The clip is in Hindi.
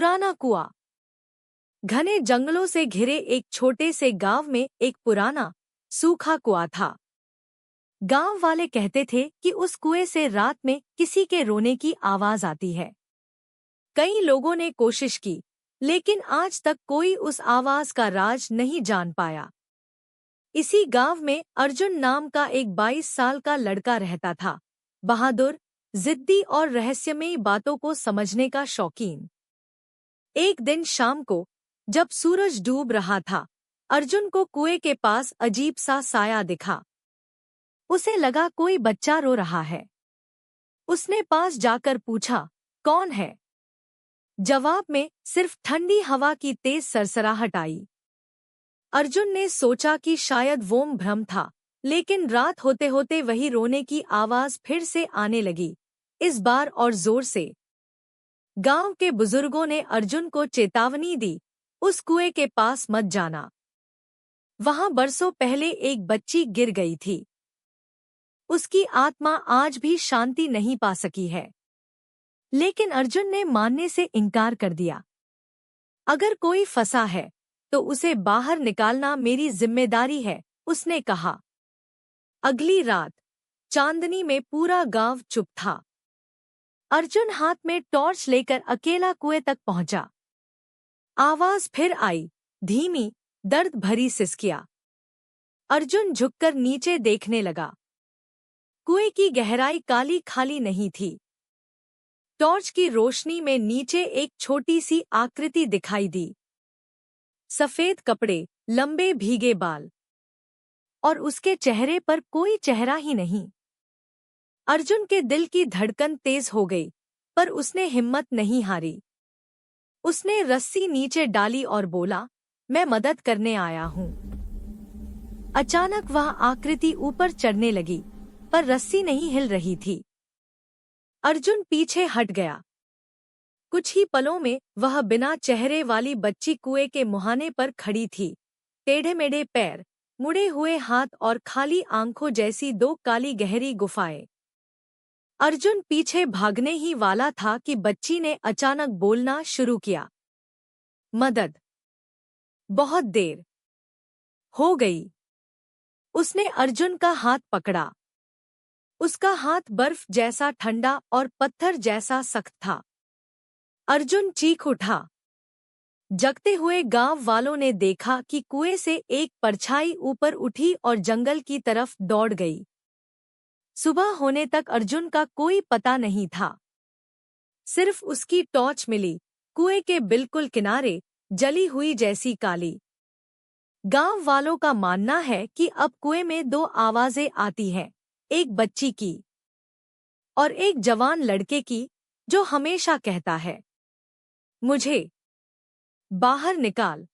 पुराना कुआं। घने जंगलों से घिरे एक छोटे से गांव में एक पुराना सूखा कुआं था। गांव वाले कहते थे कि उस कुएं से रात में किसी के रोने की आवाज आती है। कई लोगों ने कोशिश की, लेकिन आज तक कोई उस आवाज का राज नहीं जान पाया। इसी गांव में अर्जुन नाम का एक 22 साल का लड़का रहता था। बहादुर, जिद्दी और रहस्यमयी बातों को समझने का शौकीन। एक दिन शाम को जब सूरज डूब रहा था, अर्जुन को कुएं के पास अजीब सा साया दिखा। उसे लगा कोई बच्चा रो रहा है। उसने पास जाकर पूछा, कौन है? जवाब में सिर्फ ठंडी हवा की तेज सरसराहट आई। अर्जुन ने सोचा कि शायद वो भ्रम था, लेकिन रात होते होते वही रोने की आवाज फिर से आने लगी, इस बार और जोर से। गांव के बुजुर्गों ने अर्जुन को चेतावनी दी, उस कुएं के पास मत जाना। वहां बरसों पहले एक बच्ची गिर गई थी। उसकी आत्मा आज भी शांति नहीं पा सकी है। लेकिन अर्जुन ने मानने से इनकार कर दिया। अगर कोई फंसा है तो उसे बाहर निकालना मेरी जिम्मेदारी है, उसने कहा। अगली रात चांदनी में पूरा गांव चुप था। अर्जुन हाथ में टॉर्च लेकर अकेला कुएं तक पहुंचा। आवाज फिर आई, धीमी, दर्द भरी सिसकियां। अर्जुन झुककर नीचे देखने लगा। कुएं की गहराई काली खाली नहीं थी। टॉर्च की रोशनी में नीचे एक छोटी सी आकृति दिखाई दी। सफेद कपड़े, लंबे भीगे बाल, और उसके चेहरे पर कोई चेहरा ही नहीं। अर्जुन के दिल की धड़कन तेज हो गई, पर उसने हिम्मत नहीं हारी। उसने रस्सी नीचे डाली और बोला, मैं मदद करने आया हूँ। अचानक वह आकृति ऊपर चढ़ने लगी, पर रस्सी नहीं हिल रही थी। अर्जुन पीछे हट गया। कुछ ही पलों में वह बिना चेहरे वाली बच्ची कुएं के मुहाने पर खड़ी थी। टेढ़े मेढ़े पैर, मुड़े हुए हाथ और खाली आंखों जैसी दो काली गहरी गुफाएं। अर्जुन पीछे भागने ही वाला था कि बच्ची ने अचानक बोलना शुरू किया, मदद। बहुत देर हो गई। उसने अर्जुन का हाथ पकड़ा। उसका हाथ बर्फ जैसा ठंडा और पत्थर जैसा सख्त था। अर्जुन चीख उठा। जगते हुए गांव वालों ने देखा कि कुएं से एक परछाई ऊपर उठी और जंगल की तरफ दौड़ गई। सुबह होने तक अर्जुन का कोई पता नहीं था। सिर्फ उसकी टॉर्च मिली, कुएं के बिल्कुल किनारे, जली हुई जैसी काली। गांव वालों का मानना है कि अब कुएं में दो आवाजें आती हैं, एक बच्ची की और एक जवान लड़के की, जो हमेशा कहता है, मुझे बाहर निकाल।